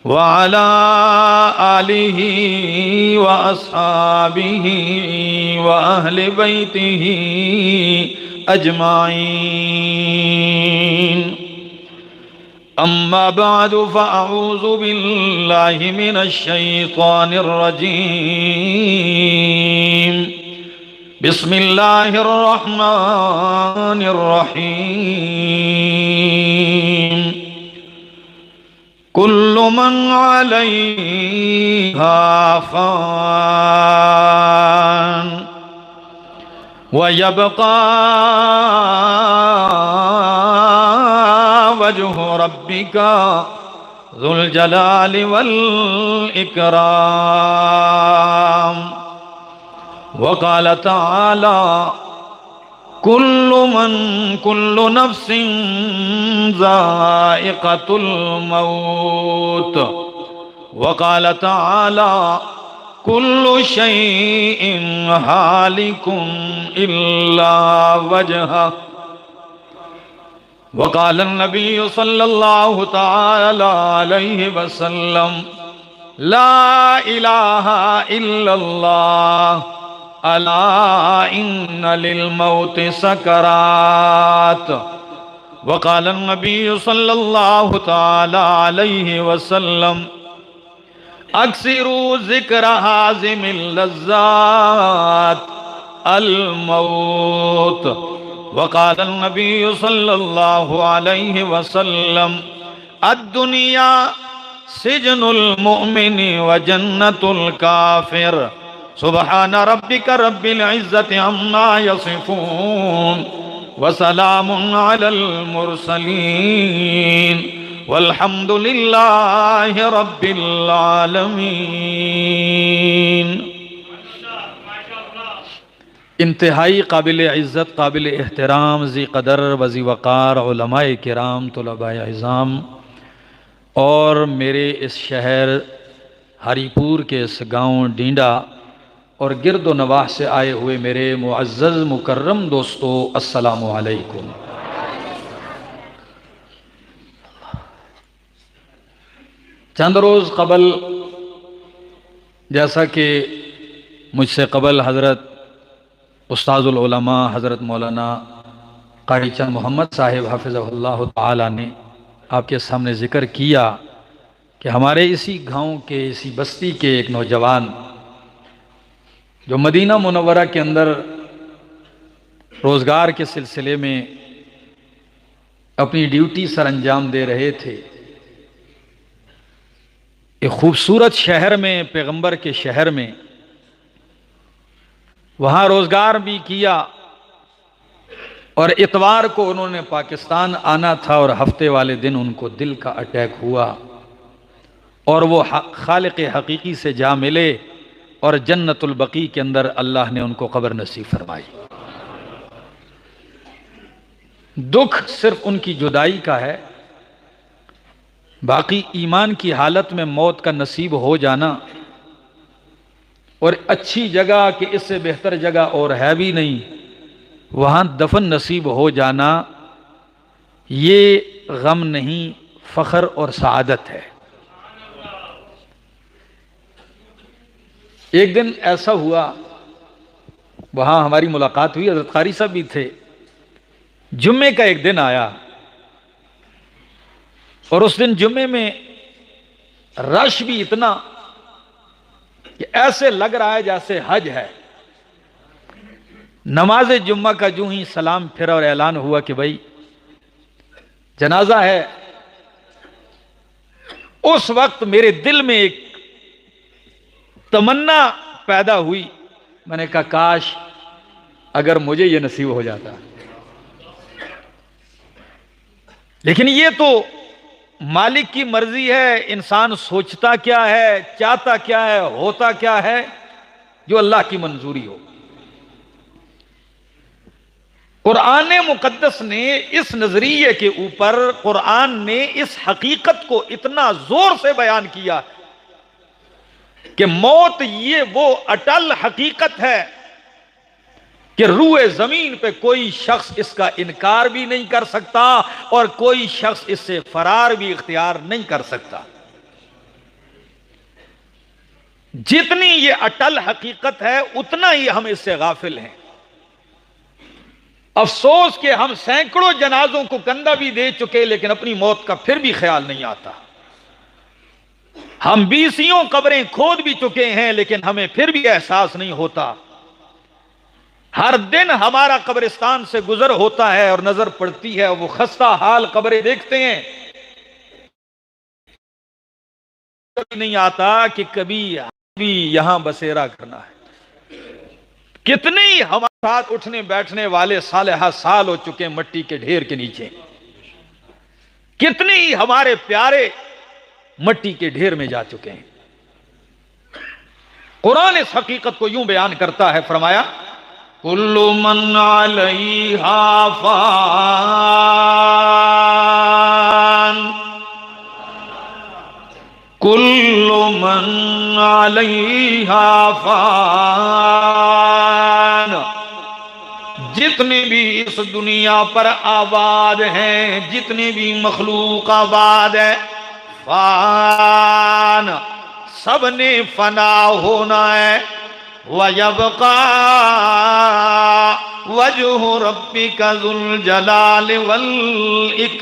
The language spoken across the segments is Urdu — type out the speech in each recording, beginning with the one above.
وعلى آله وأصحابه وأهل بيته أجمعين. أما بعد فأعوذ بالله من الشيطان الرجيم. بسم الله الرحمن الرحيم. كل من عليها فان ويبقى وجه ربك ذو الجلال والإكرام. وقال تعالى كل نفس ذائقة الموت. وقال تعالى كل شيء هالك إلا وجهه. وقال النبي صلى الله تعالى عليه وسلم لا إله إلا الله ألا إن للموت سكرات. وقال النبي صلى الله تعالى عليه وسلم اکثروا ذکر حازم اللذات الموت. وقال النبي صلى الله عليه وسلم الدنيا سجن المؤمن وجنة الكافر. سبحان ربك رب العزة عما يصفون وسلام على المرسلين والحمد لله رب العالمین. انتہائی قابل عزت، قابل احترام، ذی قدر و ذی وقار علماء کرام، طلباء اعظام اور میرے اس شہر ہری پور کے اس گاؤں ڈینڈا اور گرد و نواح سے آئے ہوئے میرے معزز مکرم دوستو، السلام علیکم. چند روز قبل جیسا کہ مجھ سے قبل حضرت استاذ العلماء حضرت مولانا قاری چند محمد صاحب حفظہ اللہ تعالی نے آپ کے سامنے ذکر کیا کہ ہمارے اسی گاؤں کے، اسی بستی کے ایک نوجوان جو مدینہ منورہ کے اندر روزگار کے سلسلے میں اپنی ڈیوٹی سر انجام دے رہے تھے، ایک خوبصورت شہر میں، پیغمبر کے شہر میں، وہاں روزگار بھی کیا اور اتوار کو انہوں نے پاکستان آنا تھا اور ہفتے والے دن ان کو دل کا اٹیک ہوا اور وہ خالق حقیقی سے جا ملے اور جنت البقیع کے اندر اللہ نے ان کو قبر نصیب فرمائی. دکھ صرف ان کی جدائی کا ہے، باقی ایمان کی حالت میں موت کا نصیب ہو جانا اور اچھی جگہ کہ اس سے بہتر جگہ اور ہے بھی نہیں، وہاں دفن نصیب ہو جانا، یہ غم نہیں، فخر اور سعادت ہے. ایک دن ایسا ہوا، وہاں ہماری ملاقات ہوئی، حضرت قاری صاحب بھی تھے. جمعے کا ایک دن آیا اور اس دن جمعے میں رش بھی اتنا کہ ایسے لگ رہا ہے جیسے حج ہے. نماز جمعہ کا جو ہی سلام پھرا اور اعلان ہوا کہ بھائی جنازہ ہے، اس وقت میرے دل میں ایک تمنا پیدا ہوئی. میں نے کہا کاش اگر مجھے یہ نصیب ہو جاتا. لیکن یہ تو مالک کی مرضی ہے، انسان سوچتا کیا ہے، چاہتا کیا ہے، ہوتا کیا ہے، جو اللہ کی منظوری ہو. قرآن مقدس نے اس نظریے کے اوپر، قرآن نے اس حقیقت کو اتنا زور سے بیان کیا کہ موت یہ وہ اٹل حقیقت ہے کہ روح زمین پہ کوئی شخص اس کا انکار بھی نہیں کر سکتا اور کوئی شخص اس سے فرار بھی اختیار نہیں کر سکتا. جتنی یہ اٹل حقیقت ہے اتنا ہی ہم اس سے غافل ہیں۔ افسوس کہ ہم سینکڑوں جنازوں کو کندھا بھی دے چکے لیکن اپنی موت کا پھر بھی خیال نہیں آتا۔ ہم بیسیوں قبریں کھود بھی چکے ہیں لیکن ہمیں پھر بھی احساس نہیں ہوتا۔ ہر دن ہمارا قبرستان سے گزر ہوتا ہے اور نظر پڑتی ہے، وہ خستہ حال قبریں دیکھتے ہیں، کبھی نہیں آتا کہ کبھی یہاں بسیرا کرنا ہے۔ کتنے ہی ہمارے ساتھ اٹھنے بیٹھنے والے صالحہ سال ہو چکے مٹی کے ڈھیر کے نیچے، کتنے ہی ہمارے پیارے مٹی کے ڈھیر میں جا چکے ہیں۔ قرآن اس حقیقت کو یوں بیان کرتا ہے، فرمایا کل من علیہا فان، کل من علیہا فان، جتنے بھی اس دنیا پر آباد ہیں، جتنے بھی مخلوق آباد ہے، فان، سب نے فنا ہونا ہے۔ وَيَبْقَى وَجْهُ رَبِّكَ ذُو الْجَلَالِ وَالْإِكْرَامِ،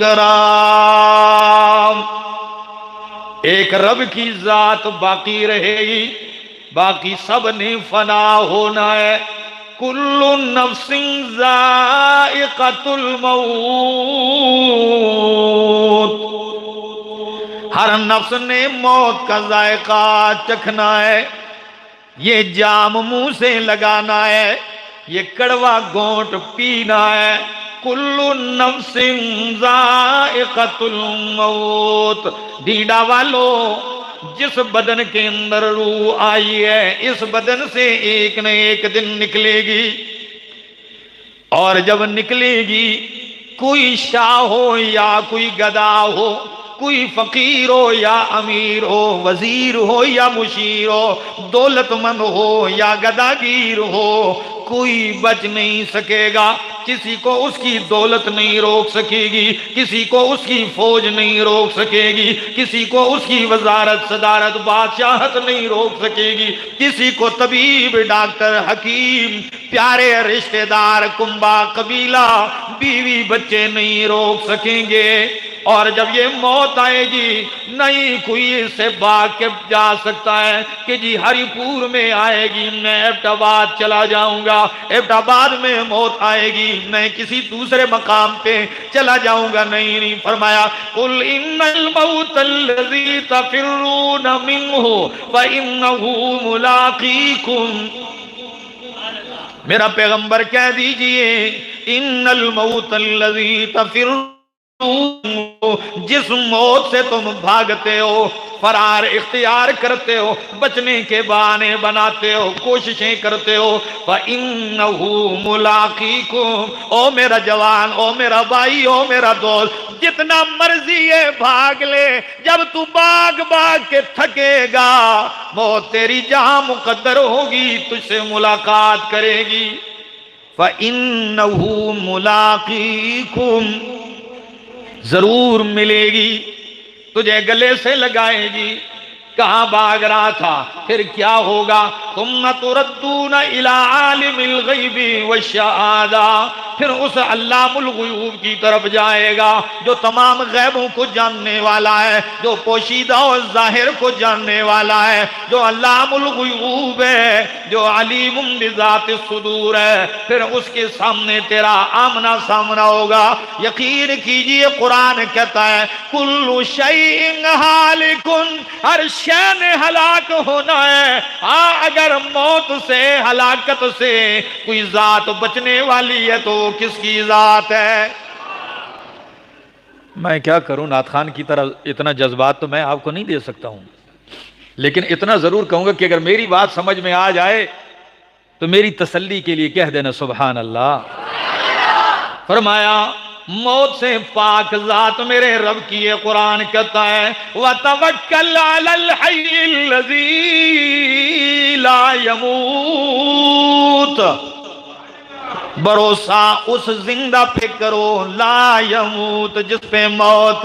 ایک رب کی ذات باقی رہے گی، باقی سب نے فنا ہونا ہے۔ کل نفس ذائقۃ الموت، ہر نفس نے موت کا ذائقہ چکھنا ہے، یہ جام منہ سے لگانا ہے، یہ کڑوا گھونٹ پینا ہے۔ کل نفس ذائقۃ الموت، ڈیڈا والو، جس بدن کے اندر روح آئی ہے اس بدن سے ایک نہ ایک دن نکلے گی، اور جب نکلے گی کوئی شاہ ہو یا کوئی گدا ہو، کوئی فقیر ہو یا امیر ہو، وزیر ہو یا مشیر ہو، دولت مند ہو یا گداگیر ہو، کوئی بچ نہیں سکے گا۔ کسی کو اس کی دولت نہیں روک سکے گی، کسی کو اس کی فوج نہیں روک سکے گی، کسی کو اس کی وزارت صدارت بادشاہت نہیں روک سکے گی، کسی کو طبیب ڈاکٹر حکیم پیارے رشتہ دار کنبہ قبیلہ بیوی بچے نہیں روک سکیں گے۔ اور جب یہ موت آئے گی نہیں کوئی اس سے بھاگ کے جا سکتا ہے کہ جی ہری پور میں آئے گی میں ایبٹ آباد چلا جاؤں گا، ایبٹ آباد میں موت آئے گی میں کسی دوسرے مقام پہ چلا جاؤں گا، نہیں فرمایا قل ان الموت الذی تفرون منہ فانہ ملاقیکم، میرا پیغمبر کہہ دیجئے ان الموت الذی تفرون، جس موت سے تم بھاگتے ہو، فرار اختیار کرتے ہو، بچنے کے بہانے بناتے ہو، کوششیں کرتے ہو، فَإِنَّهُ مُلَاقِيكُمْ، او میرا جوان، او میرا بھائی، او میرا دوست، جتنا مرضی ہے بھاگ لے، جب تو باغ کے تھکے گا موت تیری جہاں مقدر ہوگی تجھ سے ملاقات کرے گی۔ فَإِنَّهُ مُلَاقِيكُمْ، ضرور ملے گی، تجھے گلے سے لگائے گی۔ کہاں بھاگ رہا تھا، پھر کیا ہوگا؟ ثُمَّ تُرَدُّونَ إِلَىٰ عَالِمِ الْغَيْبِ وَالشَّهَادَةِ، پھر اس علام الغیوب کی طرف جائے گا جو تمام غیبوں کو جاننے والا ہے، جو پوشیدہ اور ظاہر کو جاننے والا ہے، جو علام الغیوب ہے، جو علیم بذات الصدور ہے۔ پھر اس کے سامنے تیرا آمنا سامنا ہوگا۔ یقین کیجئے قرآن کہتا ہے کل شیء ہالک، ہر شے نے ہلاک ہونا ہے۔ ہاں اگر موت سے ہلاکت سے کوئی ذات بچنے والی ہے تو کس کی ذات ہے؟ میں کیا کروں، نعت خان کی طرح اتنا جذبات تو میں آپ کو نہیں دے سکتا ہوں، لیکن اتنا ضرور کہوں گا کہ اگر میری بات سمجھ میں آ جائے تو میری تسلی کے لیے کہہ دینا سبحان اللہ۔ فرمایا موت سے پاک ذات میرے رب کی ہے، قرآن کہتا ہے وَتَوَكَّلْ عَلَى الْحَيِّ الَّذِي لَا يَمُوتُ، بھروسہ اس زندہ پہ کرو لا یموت، جس پہ موت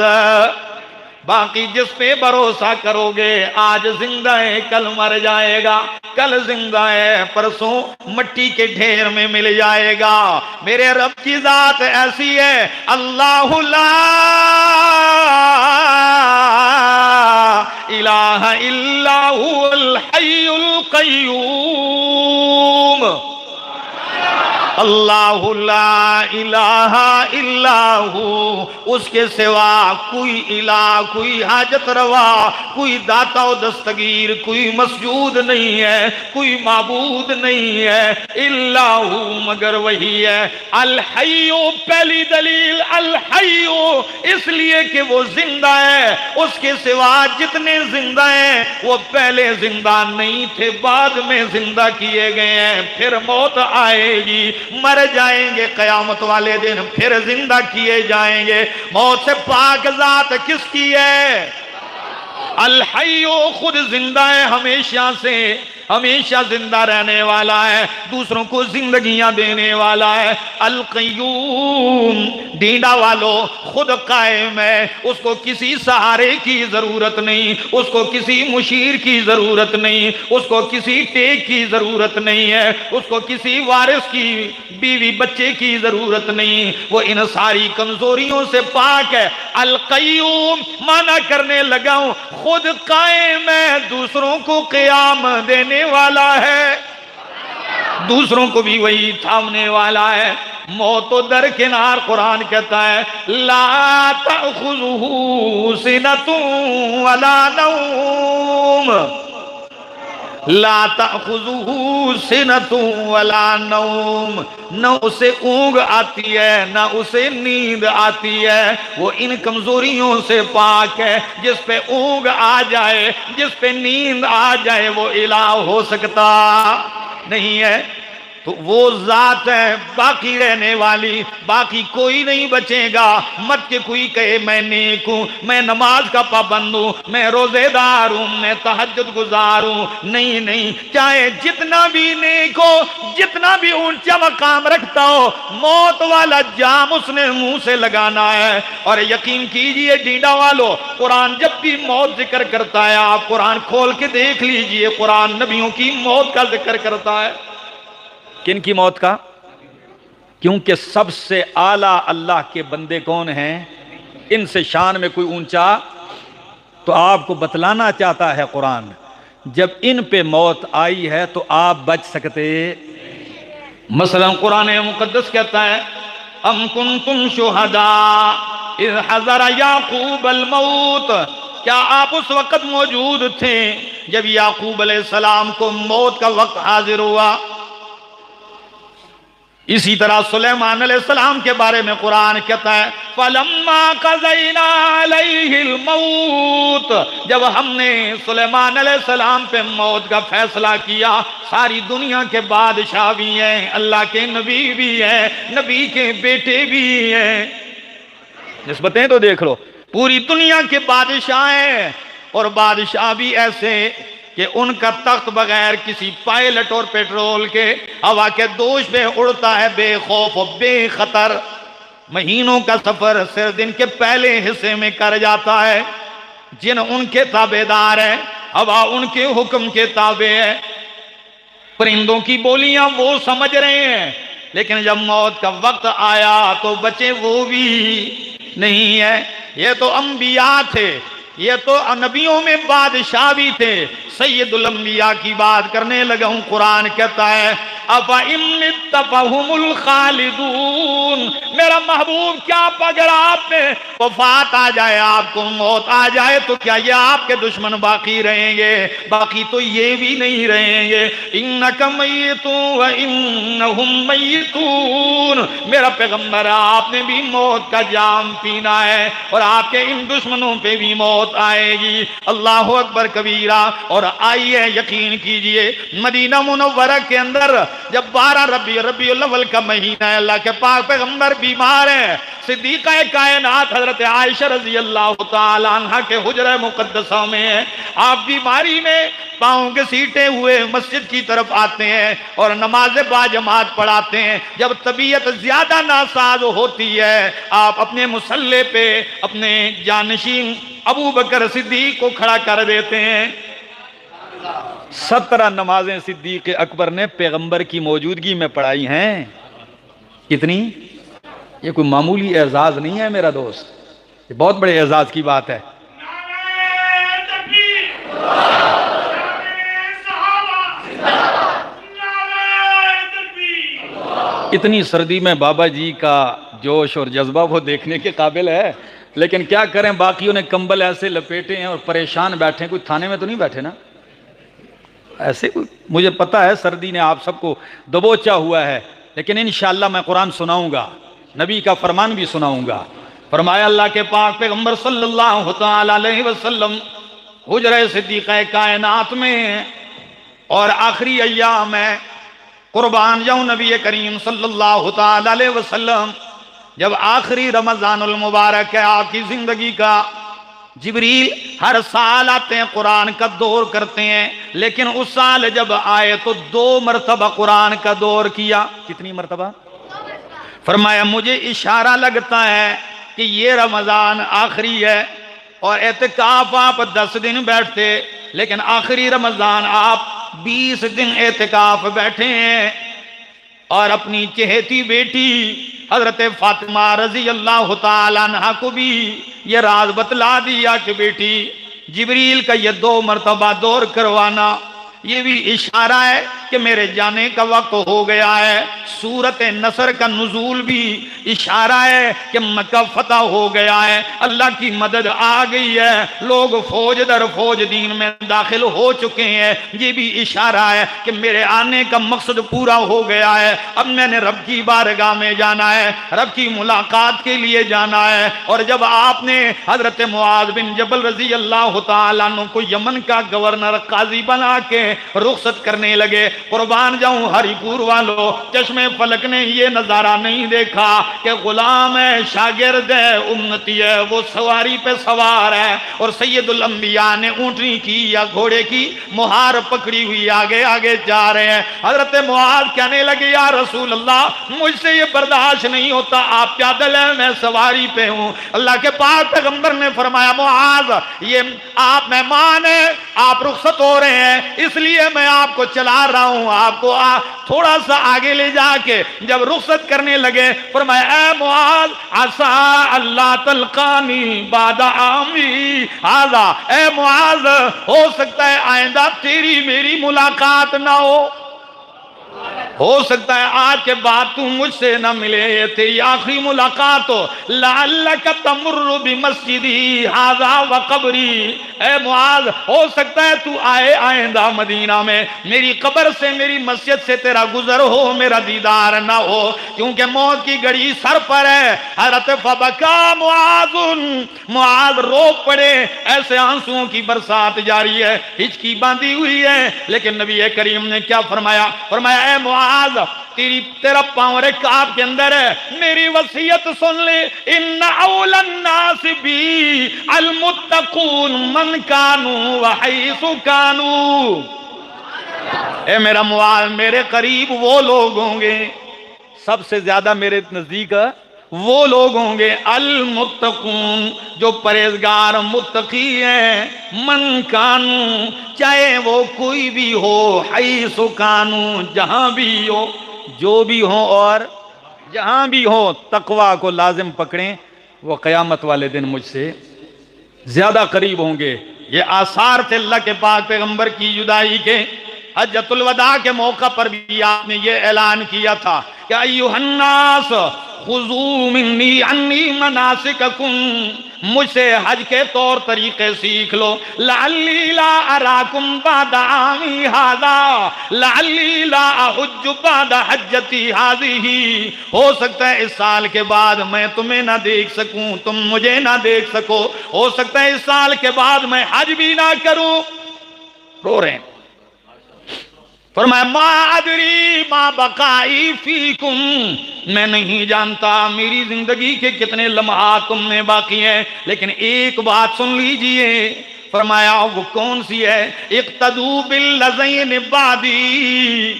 باقی جس پہ بھروسہ کرو گے آج زندہ ہے کل مر جائے گا، کل زندہ ہے پرسوں مٹی کے ڈھیر میں مل جائے گا۔ میرے رب کی ذات ایسی ہے، اللہ لا الہ الا هو الحی القیوم، اللہ لا الہ الا ہو، اس کے سوا کوئی الہ، کوئی حاجت روا، کوئی داتا و دستگیر، کوئی مسجود نہیں ہے، کوئی معبود نہیں ہے، الا ہو مگر وہی ہے۔ الحی، پہلی دلیل الحی، اس لیے کہ وہ زندہ ہے، اس کے سوا جتنے زندہ ہیں وہ پہلے زندہ نہیں تھے، بعد میں زندہ کیے گئے ہیں، پھر موت آئے گی، مر جائیں گے قیامت والے دن، پھر زندہ کیے جائیں گے۔ موت سے پاک ذات کس کی ہے؟ الحی، خود زندہ ہے ہمیشہ سے، ہمیشہ زندہ رہنے والا ہے، دوسروں کو زندگیاں دینے والا ہے۔ القیوم، ڈینڈا والو خود قائم ہے، اس کو کسی سہارے کی ضرورت نہیں، اس کو کسی مشیر کی ضرورت نہیں، اس کو کسی ٹیک کی ضرورت نہیں ہے، اس کو کسی وارث کی بیوی بچے کی ضرورت نہیں، وہ ان ساری کمزوریوں سے پاک ہے۔ القیوم معنی کرنے لگا ہوں، خود قائم ہے، دوسروں کو قیام دینے والا ہے، دوسروں کو بھی وہی تھامنے والا ہے۔ موت و درکنار، قرآن کہتا ہے لا تأخذہ سنۃ ولا نوم، لا تأخذہ سنۃ ولا نوم، نہ اسے اونگ آتی ہے نہ اسے نیند آتی ہے، وہ ان کمزوریوں سے پاک ہے۔ جس پہ اونگ آ جائے، جس پہ نیند آ جائے، وہ الہ ہو سکتا نہیں ہے۔ تو وہ ذات ہے باقی رہنے والی، باقی کوئی نہیں بچے گا۔ مت کہ کوئی کہے میں نیک ہوں، میں نماز کا پابند ہوں، میں روزے دار ہوں، میں تہجد گزار ہوں، نہیں نہیں، چاہے جتنا بھی نیک ہو، جتنا بھی اونچا مقام رکھتا ہو، موت والا جام اس نے منہ سے لگانا ہے۔ اور یقین کیجئے ڈینڈا والو، قرآن جب بھی موت ذکر کرتا ہے، آپ قرآن کھول کے دیکھ لیجئے، قرآن نبیوں کی موت کا ذکر کرتا ہے۔ کن کی موت کا؟ کیونکہ سب سے اعلیٰ اللہ کے بندے کون ہیں؟ ان سے شان میں کوئی اونچا، تو آپ کو بتلانا چاہتا ہے قرآن، جب ان پہ موت آئی ہے تو آپ بچ سکتے۔ مثلا قرآن مقدس کہتا ہے ام کنتم شہداء اذ حضر یعقوب الموت، کیا آپ اس وقت موجود تھے جب یعقوب علیہ السلام کو موت کا وقت حاضر ہوا؟ اسی طرح سلیمان علیہ السلام کے بارے میں قرآن کہتا ہے فَلَمَّا قَضَيْنَا عَلَيْهِ الْمَوْتِ، جب ہم نے سلیمان علیہ السلام پہ موت کا فیصلہ کیا، ساری دنیا کے بادشاہ بھی ہیں، اللہ کے نبی بھی ہیں، نبی کے بیٹے بھی ہیں، نسبتیں تو دیکھ لو، پوری دنیا کے بادشاہ ہیں، اور بادشاہ بھی ایسے کہ ان کا تخت بغیر کسی پائلٹ اور پیٹرول کے ہوا کے دوش پہ اڑتا ہے، بے خوف و بے خطر، مہینوں کا سفر صرف دن کے پہلے حصے میں کر جاتا ہے۔ جن ان کے تابعدار ہیں، ہوا ان کے حکم کے تابع ہے، پرندوں کی بولیاں وہ سمجھ رہے ہیں، لیکن جب موت کا وقت آیا تو بچے وہ بھی نہیں ہے۔ یہ تو انبیاء تھے، یہ تو نبیوں میں بادشاہ بھی تھے، سید الانبیاء کی بات کرنے لگا ہوں۔ قرآن کہتا ہے اَفَإِن مِتَّ فَهُمُ الْخَالِدُونَ، میرا محبوب کیا اگر آپ میں وفات آ جائے، آپ کو موت آ جائے، تو کیا یہ آپ کے دشمن باقی رہیں گے؟ باقی تو یہ بھی نہیں رہیں گے۔ اِنَّكَ مَيِّتٌ وَإِنَّهُمْ مَيِّتُونَ، میرا پیغمبر آپ نے بھی موت کا جام پینا ہے، اور آپ کے ان دشمنوں پہ بھی موت آئے گی۔ اللہ اکبر کبیرہ۔ اور آئیے یقین کیجئے، مدینہ منورہ کے اندر جب 12 ربیع الاول کا مہینہ ہے، اللہ کے پاک پیغمبر بیمار ہیں، صدیقہ کائنات حضرت عائشہ رضی اللہ تعالی عنہ کے حجرہ مقدسہ میں ہیں، آپ بیماری میں پاؤں کے سیٹے ہوئے مسجد کی طرف آتے ہیں اور نماز باجماعت پڑھاتے ہیں۔ جب طبیعت زیادہ ناساز ہوتی ہے، آپ اپنے مصلی پہ اپنے جانشین ابو بکر صدیق کو کھڑا کر دیتے ہیں۔ 17 نمازیں صدیق اکبر نے پیغمبر کی موجودگی میں پڑھائی ہیں۔ کتنی؟ یہ کوئی معمولی اعزاز نہیں ہے میرا دوست، یہ بہت بڑے اعزاز کی بات ہے۔ اتنی سردی میں بابا جی کا جوش اور جذبہ وہ دیکھنے کے قابل ہے، لیکن کیا کریں، باقیوں نے کمبل ایسے لپیٹے ہیں اور پریشان بیٹھے ہیں۔ کوئی تھانے میں تو نہیں بیٹھے نا ایسے؟ مجھے پتا ہے سردی نے آپ سب کو دبوچا ہوا ہے، لیکن انشاءاللہ میں قرآن سناؤں گا، نبی کا فرمان بھی سناؤں گا۔ فرمایا اللہ کے پاک پیغمبر صلی اللہ تعالی علیہ وسلم حجرہ صدیقہ کائنات میں، اور آخری ایام میں قربان جاؤں نبی کریم صلی اللہ تعالی علیہ وسلم جب آخری رمضان المبارک ہے آپ کی زندگی کا، جبریل ہر سال آتے ہیں، قرآن کا دور کرتے ہیں، لیکن اس سال جب آئے تو 2 مرتبہ قرآن کا دور کیا۔ کتنی مرتبہ؟ فرمایا مجھے اشارہ لگتا ہے کہ یہ رمضان آخری ہے، اور اعتکاف آپ 10 دن بیٹھتے، لیکن آخری رمضان آپ 20 دن اعتکاف بیٹھے ہیں، اور اپنی چہیتی بیٹی حضرت فاطمہ رضی اللہ تعالیٰ عنہ کو بھی یہ راز بتلا دیا کہ بیٹی جبریل کا یہ 2 مرتبہ دور کروانا یہ بھی اشارہ ہے کہ میرے جانے کا وقت ہو گیا ہے۔ سورت نصر کا نزول بھی اشارہ ہے کہ مکہ فتح ہو گیا ہے، اللہ کی مدد آ گئی ہے، لوگ فوج در فوج دین میں داخل ہو چکے ہیں، یہ بھی اشارہ ہے کہ میرے آنے کا مقصد پورا ہو گیا ہے، اب میں نے رب کی بارگاہ میں جانا ہے، رب کی ملاقات کے لیے جانا ہے۔ اور جب آپ نے حضرت معاذ بن جبل رضی اللہ تعالیٰ عنہ کو یمن کا گورنر قاضی بنا کے رخصت کرنے لگے، قربان جاؤں ہری پور والوں، چشم فلک نے یہ نظارہ نہیں دیکھا کہ غلام ہے، شاگرد ہے، امتی ہے، وہ سواری پہ سوار ہے، اور سید الانبیاء نے اونٹنی کی یا گھوڑے کی مہار پکڑی ہوئی آگے آگے جا رہے ہیں۔ حضرت معاذ کہنے لگے یا رسول اللہ مجھ سے یہ برداشت نہیں ہوتا، آپ پیدل ہیں میں سواری پہ ہوں۔ اللہ کے پاک پیغمبر نے فرمایا معاذ یہ آپ مہمان ہیں، آپ رخصت ہو رہے ہیں، اس لیے میں آپ کو چلا رہا ہوں، آپ کو تھوڑا سا آگے لے جا کے جب رخصت کرنے لگے فرمایا اے معاذ عسى اللہ تلقانی بعد عامی ھذا، اے معاذ ہو سکتا ہے آئندہ تیری میری ملاقات نہ ہو سکتا ہے آج کے بعد تو مجھ سے نہ ملے، یہ تیری آخری ملاقات ہو، لعلک تمر بمسجدی ھذا وقبری، اے معاذ ہو سکتا ہے تو آئے آئندہ مدینہ میں میری قبر سے میری مسجد سے تیرا گزر ہو، میرا دیدار نہ ہو، کیونکہ موت کی گھڑی سر پر ہے۔ حضرت فبکا معاذ رو پڑے، ایسے آنسوؤں کی برسات جاری ہے، ہچکی باندھی ہوئی ہے، لیکن نبی کریم نے کیا فرمایا؟ فرمایا اے معاذ تیرا پاؤں رکاب کے اندر ہے، میری وصیت سن لے، ان اول الناس بی المتقون من کانوا وحیث کانوا، اے میرا معاذ میرے قریب وہ لوگ ہوں گے، سب سے زیادہ میرے نزدیک وہ لوگ ہوں گے المتقون جو پرہیزگار متقی ہیں، من کانو چاہے وہ کوئی بھی ہو، حیث کانو جہاں بھی ہو، جو بھی ہو اور جہاں بھی ہو، تقوی کو لازم پکڑیں، وہ قیامت والے دن مجھ سے زیادہ قریب ہوں گے۔ یہ آثار تھے اللہ کے پاک پیغمبر کی جدائی کے۔ حجۃ الوداع کے موقع پر بھی آپ نے یہ اعلان کیا تھا کہ ایھا الناس خذوا منی عنی مناسککم، مجھ سے حج کے طور طریقے سیکھ لو، لعلی لا اراکم بعد عامی ھذا، لعلی لا احج بعد حجتی ھذہ، ہو سکتا ہے اس سال کے بعد میں تمہیں نہ دیکھ سکوں، تم مجھے نہ دیکھ سکو، ہو سکتا ہے اس سال کے بعد میں حج بھی نہ کروں۔ رو رہے ہیں فرمایا ما ادری ما بقائی فیکم، میں نہیں جانتا میری زندگی کے کتنے لمحات تم میں باقی ہیں، لیکن ایک بات سن لیجئے۔ فرمایا وہ کون سی ہے؟ اقتدوا باللذین بعدی،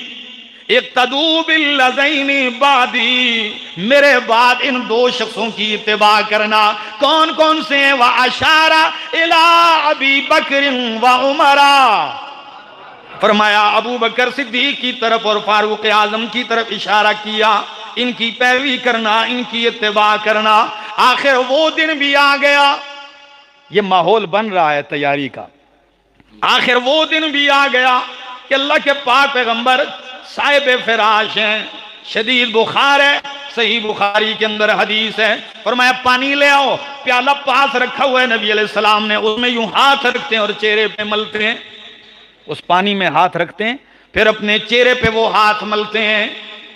اقتدوا باللذین بعدی، میرے بعد ان دو شخصوں کی اتباع کرنا۔ کون کون سے ہیں؟ واشار الی ابی بکر وعمر، فرمایا ابو بکر صدیق کی طرف اور فاروق اعظم کی طرف اشارہ کیا، ان کی پیروی کرنا، ان کی اتباع کرنا۔ آخر وہ دن بھی آ گیا، یہ ماحول بن رہا ہے تیاری کا۔ آخر وہ دن بھی آ گیا کہ اللہ کے پاک پیغمبر صاحب فراش ہیں، شدید بخار ہے، صحیح بخاری کے اندر حدیث ہے۔ فرمایا پانی لے آؤ، پیالہ پاس رکھا ہوا ہے نبی علیہ السلام نے، اس میں یوں ہاتھ رکھتے ہیں اور چہرے پہ ملتے ہیں، اس پانی میں ہاتھ رکھتے ہیں، پھر اپنے چہرے پہ وہ ہاتھ ملتے ہیں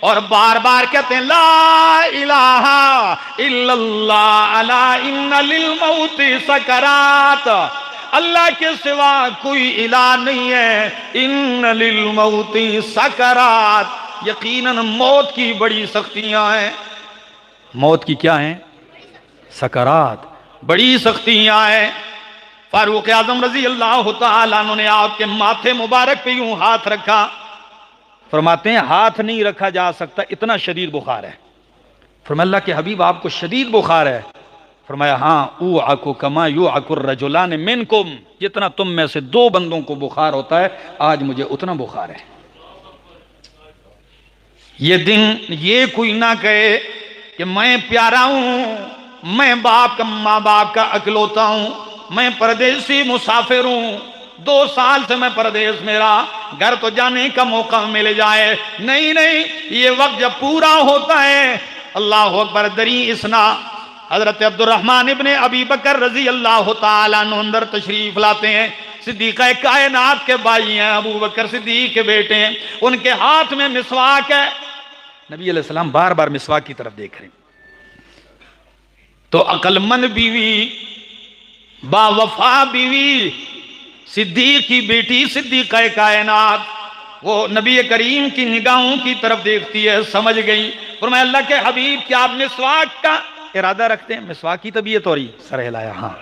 اور بار بار کہتے ہیں لا الہ الا اللہ الا ان للموت سکرات، اللہ کے سوا کوئی الہ نہیں ہے، ان للموت سکرات، یقیناً موت کی بڑی سختیاں ہیں۔ موت کی کیا ہیں؟ سکرات، بڑی سختیاں ہیں۔ فاروق اعظم رضی اللہ تعالیٰ عنہ نے آپ کے ماتھے مبارک پہ یوں ہاتھ رکھا، فرماتے ہیں ہاتھ نہیں رکھا جا سکتا، اتنا شدید بخار ہے۔ فرمایا اللہ کے حبیب آپ کو شدید بخار ہے؟ فرمایا ہاں، اوعک کما یوعک الرجلان منکم، جتنا تم میں سے دو بندوں کو بخار ہوتا ہے آج مجھے اتنا بخار ہے۔ یہ دن یہ کوئی نہ کہے کہ میں پیارا ہوں، میں ماں باپ کا اکلوتا ہوں، میں پردیسی مسافر ہوں، 2 سال سے میں پردیس میں رہا، گھر تو جانے کا موقع مل جائے، نہیں نہیں، یہ وقت جب پورا ہوتا ہے، اللہ اکبر، دری اسنا حضرت عبد الرحمن ابن ابی بکر رضی اللہ تعالیٰ عنہ اندر تشریف لاتے ہیں، صدیقہ کائنات کے بھائی ہیں، ابو بکر صدیق کے بیٹے ہیں، ان کے ہاتھ میں مسواک ہے، نبی علیہ السلام بار بار مسواک کی طرف دیکھ رہے ہیں۔ تو عقل مند بیوی، با وفا بیوی، صدیق کی بیٹی صدیقہ کائنات، وہ نبی کریم کی نگاہوں کی طرف دیکھتی ہے، سمجھ گئی۔ فرمایا اللہ کے حبیب کیا آپ مسواک کا ارادہ رکھتے ہیں؟ مسواک کی طبیعت ہو رہی؟ سر ہلایا ہاں۔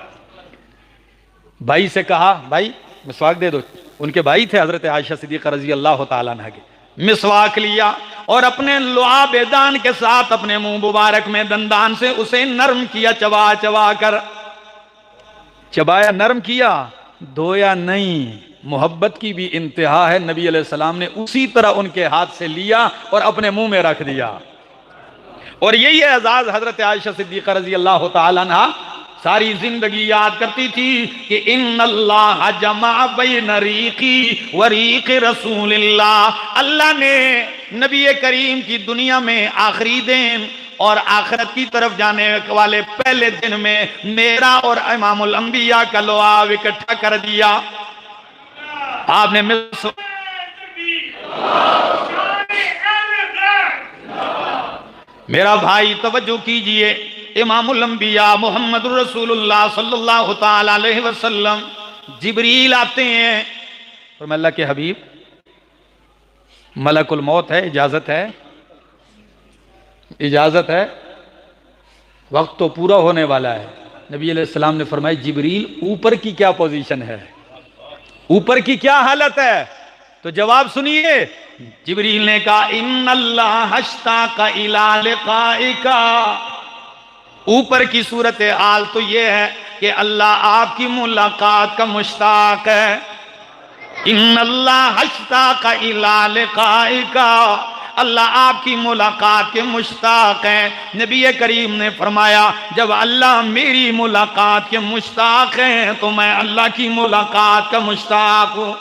بھائی سے کہا بھائی مسواک دے دو، ان کے بھائی تھے حضرت عائشہ صدیقہ رضی اللہ تعالیٰ عنہ کے، مسواک لیا اور اپنے لعاب دان کے ساتھ اپنے منہ مبارک میں دندان سے اسے نرم کیا، چبا چبا کر چبایا، نرم کیا، دھویا نہیں۔ محبت کی بھی انتہا ہے، نبی علیہ السلام نے اسی طرح ان کے ہاتھ سے لیا اور اپنے منہ میں رکھ دیا۔ اور یہی اعزاز حضرت عائشہ صدیقہ رضی اللہ تعالیٰ عنہ ساری زندگی یاد کرتی تھی کہ ان اللہ جمع بین ریقی و ریق رسول اللہ، اللہ نے نبی کریم کی دنیا میں آخری دن اور آخرت کی طرف جانے والے پہلے دن میں میرا اور امام الانبیاء کا لعاب اکٹھا کر دیا۔ آپ نے میرا بھائی توجہ کیجئے، امام الانبیاء محمد رسول اللہ صلی اللہ تعالی علیہ وسلم جبریل آتے ہیں، فرمایا اللہ کے حبیب ملک الموت ہے، اجازت ہے؟ اجازت ہے، وقت تو پورا ہونے والا ہے۔ نبی علیہ السلام نے فرمایا جبریل اوپر کی کیا پوزیشن ہے، اوپر کی کیا حالت ہے؟ تو جواب سنیے، جبریل نے کہا ان اللہ اشتاق الی لقائک، اوپر کی صورتحال تو یہ ہے کہ اللہ آپ کی ملاقات کا مشتاق ہے۔ ان اللہ اشتاق الی لقائک، اللہ آپ کی ملاقات کے مشتاق ہیں۔ نبی کریم نے فرمایا جب اللہ میری ملاقات کے مشتاق ہیں تو میں اللہ کی ملاقات کا مشتاق ہوں۔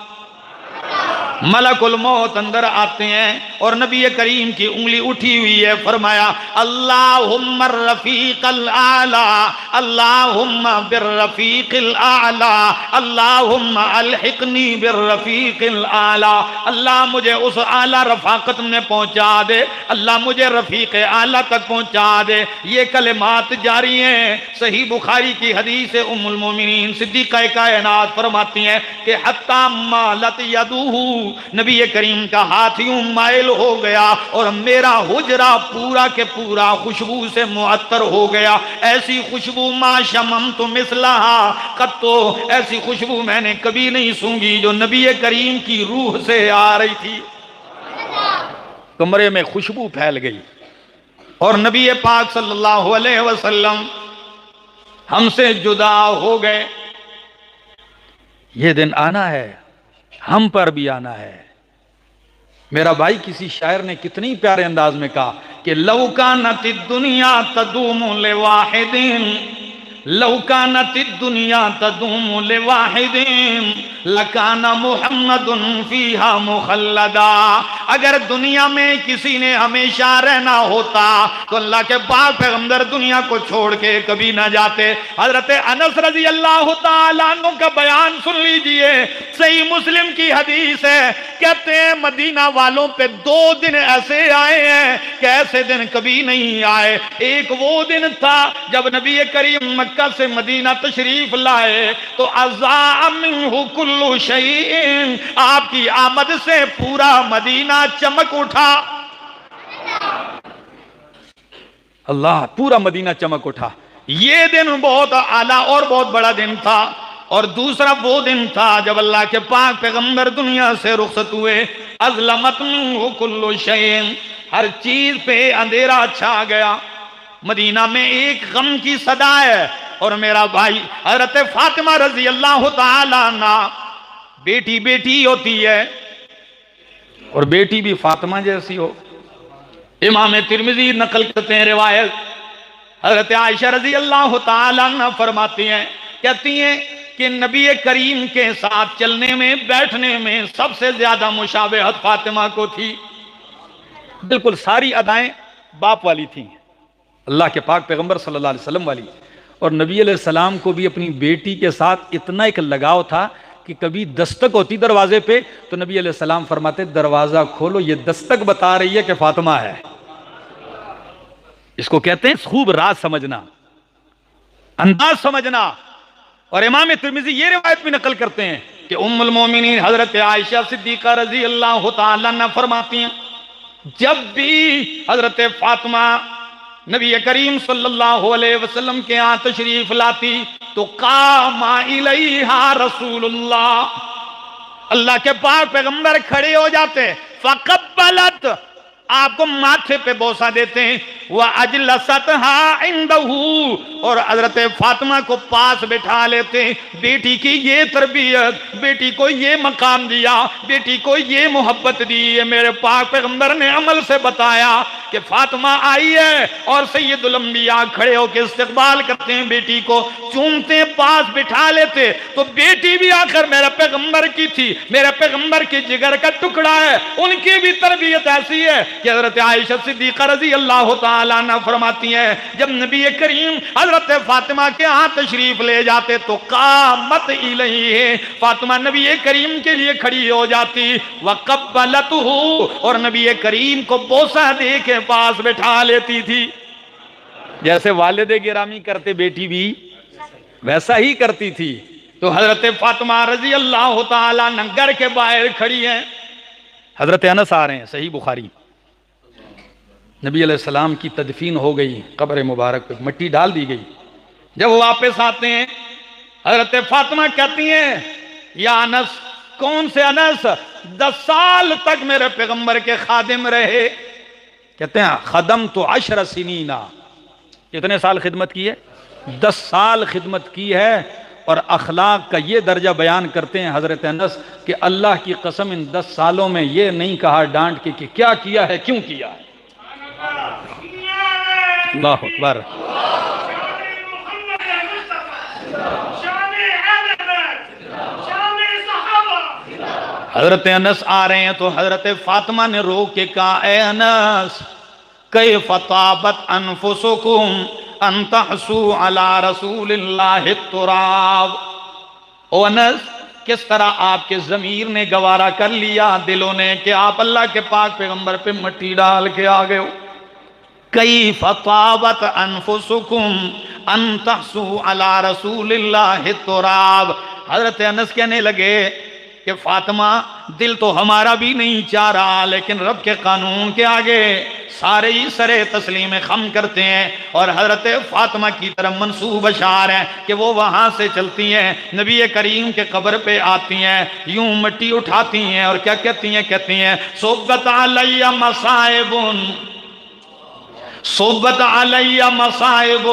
ملک الموت اندر آتے ہیں، اور نبی کریم کی انگلی اٹھی ہوئی ہے، فرمایا اللہم الرفیق الاعلی، اللہم بالرفیق الاعلی، اللہم الحقنی بالرفیق الاعلی، اللہ مجھے اس اعلیٰ رفاقت میں پہنچا دے، اللہ مجھے رفیق اعلیٰ تک پہنچا دے۔ یہ کلمات جاری ہیں۔ صحیح بخاری کی حدیث ام المومنین صدیقہ کائنات فرماتی ہیں کہ حتی مالت یدوہ، نبی کریم کا ہاتھ یوں مائل ہو گیا اور میرا حجرہ پورا کے پورا خوشبو سے معطر ہو گیا۔ ایسی خوشبو ما شممت مثلہا قطو، ایسی خوشبو میں نے کبھی نہیں سونگی جو نبی کریم کی روح سے آ رہی تھی۔ کمرے میں خوشبو پھیل گئی اور نبی پاک صلی اللہ علیہ وسلم ہم سے جدا ہو گئے۔ یہ دن آنا ہے، ہم پر بھی آنا ہے۔ میرا بھائی کسی شاعر نے کتنی پیارے انداز میں کہا کہ لو کانت الدنیا تدوم لواحد، لو کانت الدنیا تدوم لواحد لکان محمد فیہا مخلدا، اگر دنیا میں کسی نے ہمیشہ رہنا ہوتا تو اللہ کے پاک پیغمبر دنیا کو چھوڑ کے کبھی نہ جاتے۔ حضرت انس رضی اللہ تعالیٰ عنہ کا بیان سن لیجئے، صحیح مسلم کی حدیث ہے، کہتے ہیں مدینہ والوں پہ 2 دن ایسے آئے ہیں کہ ایسے دن کبھی نہیں آئے۔ ایک وہ دن تھا جب نبی کریم مکہ سے مدینہ تشریف لائے تو اضاء منہ کل شیء، آپ کی آمد سے پورا مدینہ چمک اٹھا۔ اللہ، پورا مدینہ چمک اٹھا۔ یہ دن بہت اعلیٰ اور بہت بڑا دن تھا۔ اور دوسرا وہ دن تھا جب اللہ کے پاک پیغمبر دنیا سے رخصت ہوئے، اظلمت منہ کل شیء، ہر چیز پہ اندھیرا چھا گیا۔ مدینہ میں ایک غم کی صدا ہے، اور میرا بھائی حضرت فاطمہ رضی اللہ تعالیٰ عنہ، بیٹی بیٹی ہوتی ہے اور بیٹی بھی فاطمہ جیسی ہو۔ امام ترمذی نقل کرتے ہیں روایت، حضرت عائشہ رضی اللہ تعالیٰ عنہ فرماتی ہیں، کہتی ہیں کہ نبی کریم کے ساتھ چلنے میں بیٹھنے میں سب سے زیادہ مشابہت فاطمہ کو تھی۔ بالکل ساری ادائیں باپ والی تھیں، اللہ کے پاک پیغمبر صلی اللہ علیہ وسلم والی۔ اور نبی علیہ السلام کو بھی اپنی بیٹی کے ساتھ اتنا ایک لگاؤ تھا کہ کبھی دستک ہوتی دروازے پہ تو نبی علیہ السلام فرماتے دروازہ کھولو، یہ دستک بتا رہی ہے کہ فاطمہ ہے۔ اس کو کہتے ہیں خوب راز سمجھنا، انداز سمجھنا۔ اور امام ترمذی یہ روایت بھی نقل کرتے ہیں کہ ام المومنین حضرت عائشہ صدیقہ رضی اللہ تعالیٰ عنہ فرماتی ہیں، جب بھی حضرت فاطمہ نبی کریم صلی اللہ علیہ وسلم کے ہاں تشریف لاتی تو قام الیہا رسول اللہ، اللہ کے پاک پیغمبر کھڑے ہو جاتے، فقبلت، آپ کو ماتھے پہ بوسہ دیتے ہیں، وَأَجْلَسَتْهَا عِنْدَهُ، اور حضرت فاطمہ کو پاس بٹھا لیتے ہیں۔ بیٹی کی یہ تربیت، بیٹی کو یہ مقام دیا، بیٹی کو یہ محبت دی ہے۔ میرے پاک پیغمبر نے عمل سے بتایا کہ فاطمہ آئی ہے اور سید الانبیاء کھڑے ہو کے استقبال کرتے ہیں، بیٹی کو چومتے ہیں، پاس بٹھا لیتے، تو بیٹی بھی آخر میرے پیغمبر کی تھی، میرے پیغمبر کی جگر کا ٹکڑا ہے، ان کی بھی تربیت ایسی ہے کہ حضرت عائشہ صدیقہ رضی اللہ تعالیٰ عنہ فرماتی ہیں جب نبی کریم حضرت فاطمہ کے ہاں تشریف لے جاتے تو قامت الیہ، فاطمہ نبی کریم کے لیے کھڑی ہو جاتی، وقبلتہ، اور نبی کریم کو بوسہ دے کے پاس بٹھا لیتی تھی۔ جیسے والد گرامی کرتے بیٹی بھی ویسا ہی کرتی تھی۔ تو حضرت فاطمہ رضی اللہ تعالیٰ عنہ گھر کے باہر کھڑی ہیں، حضرت انس آ رہے ہیں، صحیح بخاری، نبی علیہ السلام کی تدفین ہو گئی، قبر مبارک پہ مٹی ڈال دی گئی۔ جب واپس آتے ہیں حضرت فاطمہ کہتی ہیں، یا انس، کون سے انس؟ 10 سال تک میرے پیغمبر کے خادم رہے۔ کہتے ہیں خدمت 10 سنین، کتنے سال خدمت کی ہے؟ 10 سال خدمت کی ہے۔ اور اخلاق کا یہ درجہ بیان کرتے ہیں حضرت انس کہ اللہ کی قسم ان 10 سالوں میں یہ نہیں کہا ڈانٹ کے کہ کیا کیا ہے، کیوں کیا ہے۔ اللہ اکبر۔ حضرت انس آ رہے ہیں تو حضرت فاطمہ نے رو کے کہا اے انس کیف طابت انفسکم ان تحسوا علی رسول اللہ التراب، او انس کس طرح آپ کے ضمیر نے گوارا کر لیا، دلوں نے، کہ آپ اللہ کے پاک پیغمبر پہ مٹی ڈال کے آ گئے ہو۔ کیف طابت انفسکم ان تحسوا علی رسول اللہ التراب، حضرت انس کہنے لگے کہ فاطمہ دل تو ہمارا بھی نہیں چاہ رہا، لیکن رب کے قانون کے آگے سارے ہی سرے تسلیم خم کرتے ہیں، اور حضرت فاطمہ کی طرف منسوب اشعار ہیں کہ وہ وہاں سے چلتی ہیں، نبی کریم کے قبر پہ آتی ہیں، یوں مٹی اٹھاتی ہیں اور کیا کہتی ہیں صبت علی مصائب، صبت علی مصائب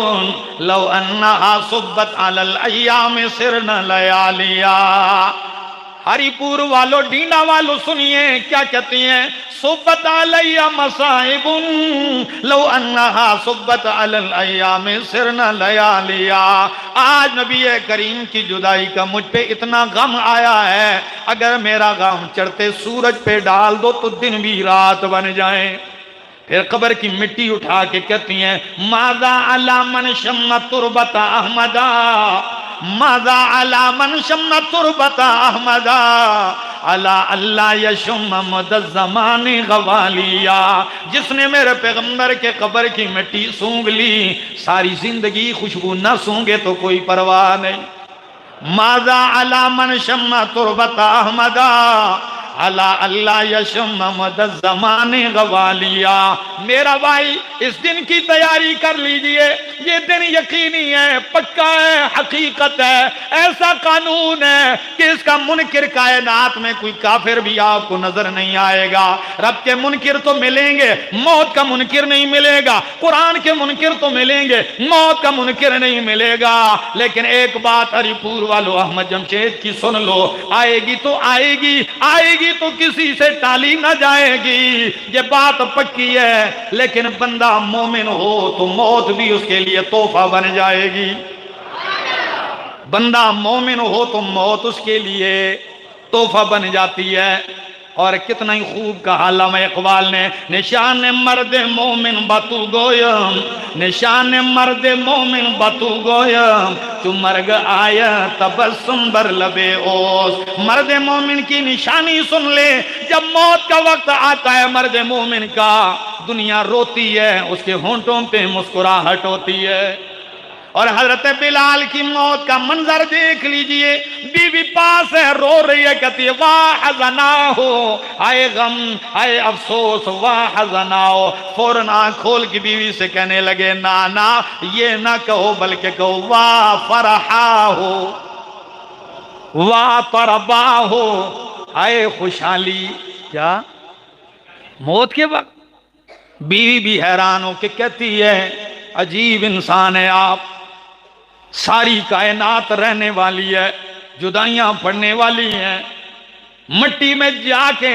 لو انہا صبت علی الایام سرنا لیالیا۔ ہری پور والو، ڈینا والو سنیے کیا کہتی ہیں، صبت علی مصائب لو انہا صبت علی الایام سرنا لیالیا۔ آج نبی کریم کی جدائی کا مجھ پہ اتنا غم آیا ہے، اگر میرا غم چڑھتے سورج پہ ڈال دو تو دن بھی رات بن جائیں۔ پھر قبر کی مٹی اٹھا کے کہتی ہیں ماذا علی من شم تربت احمدا، ماذا علی من شم تربت احمدا، علی اللہ یشم مد الزمان غوالیا۔ جس نے میرے پیغمبر کے قبر کی مٹی سونگ لی، ساری زندگی خوشبو نہ سونگے تو کوئی پرواہ نہیں۔ ماذا علی من شم تربت احمدا، اللہ اللہ یشم مد الزمان غوالیا۔ میرا بھائی اس دن کی تیاری کر لیجئے، یہ دن یقینی ہے، پکا ہے، حقیقت ہے، ایسا قانون ہے کہ اس کا منکر کائنات میں کوئی کافر بھی آپ کو نظر نہیں آئے گا۔ رب کے منکر تو ملیں گے، موت کا منکر نہیں ملے گا، قرآن کے منکر تو ملیں گے، موت کا منکر نہیں ملے گا۔ لیکن ایک بات ہری پور والو احمد جمشید کی سن لو، آئے گی تو آئے گی، آئے گی تو کسی سے ٹالی نہ جائے گی، یہ بات پکی ہے۔ لیکن بندہ مومن ہو تو موت بھی اس کے لیے تحفہ بن جائے گی، بندہ مومن ہو تو موت اس کے لیے تحفہ بن جاتی ہے۔ اور کتنا ہی خوب کہا علامہ اقبال نے، نشان مرد مومن باتو گویم، نشان مرد مومن باتو گویم، تو مرگ آیا تبسم بر لبے اوس۔ مرد مومن کی نشانی سن لے، جب موت کا وقت آتا ہے مرد مومن کا، دنیا روتی ہے، اس کے ہونٹوں پہ مسکراہٹ ہوتی ہے۔ اور حضرت بلال کی موت کا منظر دیکھ لیجئے، بیوی پاس ہے، رو رہی ہے، کہتی ہے واہ حزناہو، آئے غم، آئے افسوس، واہ حزناہو۔ فوراً آنکھ کھول کی بیوی سے کہنے لگے نانا یہ نہ کہو بلکہ کہو واہ فرحاہو، واہ طرباہو، آئے خوشحالی۔ کیا موت کے وقت بیوی بھی حیران ہو کے کہتی ہے عجیب انسان ہے آپ، ساری کائنات رہنے والی ہے، جدائیاں پڑنے والی ہیں، مٹی میں جا کے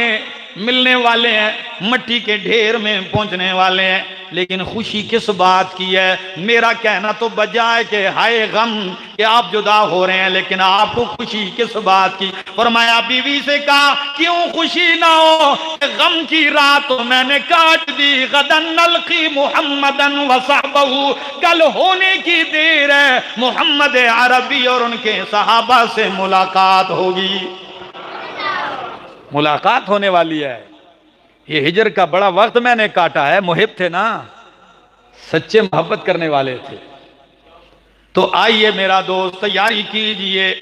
ملنے والے ہیں، مٹی کے ڈھیر میں پہنچنے والے ہیں، لیکن خوشی کس بات کی ہے؟ میرا کہنا تو بجائے کہ ہائے غم کہ آپ جدا ہو رہے ہیں، لیکن آپ کو خوشی کس بات کی؟ فرمایا بیوی سے کہا کیوں خوشی نہ ہو کہ غم کی رات میں نے کاٹ دی، غدن نلقی محمدن وصحبہ، کل ہونے کی دیر ہے، محمد عربی اور ان کے صحابہ سے ملاقات ہوگی، ملاقات ہونے والی ہے۔ یہ ہجر کا بڑا وقت میں نے کاٹا ہے، محب تھے نا، سچے محبت کرنے والے تھے۔ تو آئیے میرا دوست تیاری کیجئے،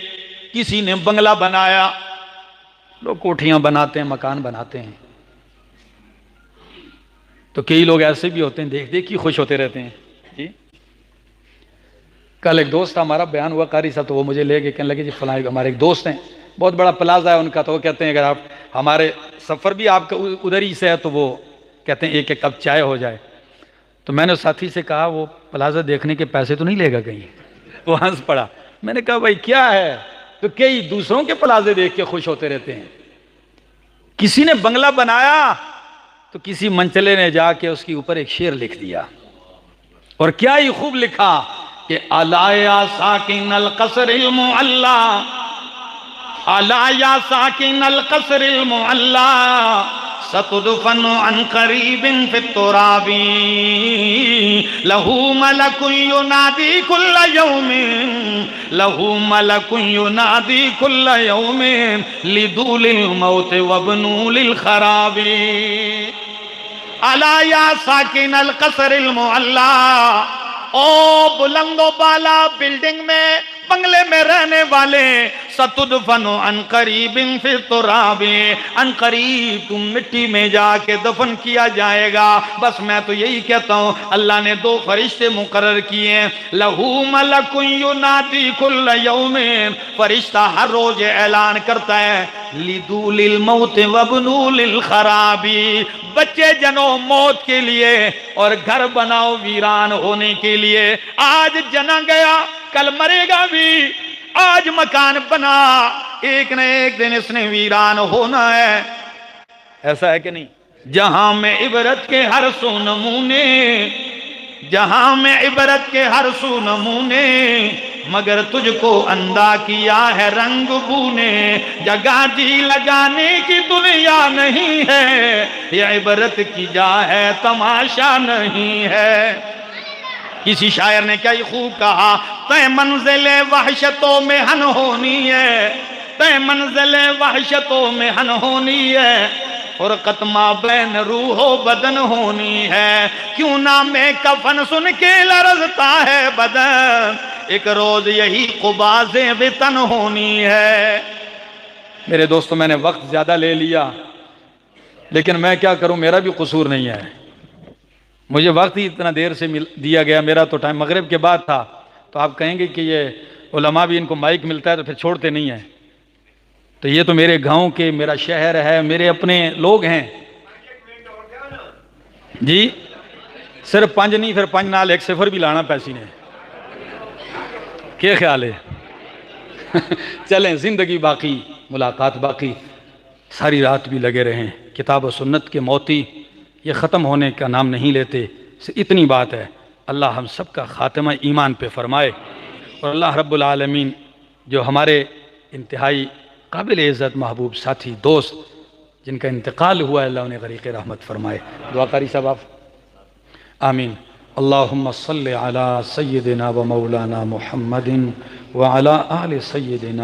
کسی نے بنگلہ بنایا، لوگ کوٹھیاں بناتے ہیں، مکان بناتے ہیں، تو کئی لوگ ایسے بھی ہوتے ہیں دیکھ دیکھ کے خوش ہوتے رہتے ہیں۔ جی کل ایک دوست ہمارا بیان ہوا قاری صاحب، تو وہ مجھے لے کے کہنے لگے جی فلاں ہمارے ایک دوست ہیں، بہت بڑا پلازا ہے ان کا، تو وہ کہتے ہیں اگر آپ ہمارے سفر بھی آپ کا ادھر ہی سے ہے تو وہ کہتے ہیں ایک ایک کپ چائے ہو جائے۔ تو میں نے ساتھی سے کہا وہ پلازا دیکھنے کے پیسے تو نہیں لے گا کہیں؟ وہ ہنس پڑا۔ میں نے کہا بھائی کیا ہے؟ تو کئی دوسروں کے پلازے دیکھ کے خوش ہوتے رہتے ہیں۔ کسی نے بنگلہ بنایا تو کسی منچلے نے جا کے اس کے اوپر ایک شعر لکھ دیا، اور کیا ہی خوب لکھا کہ الایا ساکن القصر المعلا الا یا ساکن القصر المعلا ستدفن عن قریب فی التراب لہ ملک ینادی کل یوم لہ ملک ینادی کل یوم لدول الموت وابنو للخراب الا یا ساکن القصر المعلا، او بلند و بالا بلڈنگ میں بنگلے میں رہنے والے، ستدفن عن قریب فی التراب، عن قریب تم مٹی میں جا کے دفن کیا جائے گا۔ بس میں تو یہی کہتا ہوں، اللہ نے دو فرشتے مقرر کیے ہیں، لہو ملک ینادی کل یوم، فرشتہ ہر روز اعلان کرتا ہے، لدول الموت وابنو للخراب، بچے جنو موت کے لیے اور گھر بناؤ ویران ہونے کے لیے۔ آج جنا گیا کل مرے گا بھی، آج مکان بنا ایک نہ ایک دن اس نے ویران ہونا ہے، ایسا ہے کہ نہیں؟ جہاں میں عبرت کے ہر سو نمونے، جہاں میں عبرت کے ہر سو نمونے، مگر تجھ کو اندھا کیا ہے رنگ بونے، جگہ جی لگانے کی دنیا نہیں ہے، یہ عبرت کی جا ہے تماشا نہیں ہے۔ کسی شاعر نے کیا خوب کہا، تے منزل وحشتوں میں ہن ہونی ہے، تے منزل وحشتوں میں ہن ہونی ہے، فرقت ما بین روح و بدن ہونی ہے، کیوں نام کفن سن کے لرزتا ہے بدن، ایک روز یہی قباض وطن ہونی ہے۔ میرے دوستو، میں نے وقت زیادہ لے لیا، لیکن میں کیا کروں، میرا بھی قصور نہیں ہے، مجھے وقت ہی اتنا دیر سے دیا گیا، میرا تو ٹائم مغرب کے بعد تھا، تو آپ کہیں گے کہ یہ علماء بھی ان کو مائک ملتا ہے تو پھر چھوڑتے نہیں ہیں، تو یہ تو میرے گاؤں کے، میرا شہر ہے، میرے اپنے لوگ ہیں جی، صرف 5 نہیں، پھر 5 نال 1 صفر بھی لانا پیسی نے، کیا خیال ہے؟ چلیں، زندگی باقی، ملاقات باقی، ساری رات بھی لگے رہیں، کتاب و سنت کے موتی یہ ختم ہونے کا نام نہیں لیتے، اتنی بات ہے۔ اللہ ہم سب کا خاتمہ ایمان پہ فرمائے، اور اللہ رب العالمین جو ہمارے انتہائی قابل عزت محبوب ساتھی دوست جن کا انتقال ہوا ہے، اللہ انہیں غریق رحمت فرمائے۔ دعا قاری صاحب آپ آمین۔ اللہم صلی علی سیدنا و مولانا محمد وعلی آل سیدنا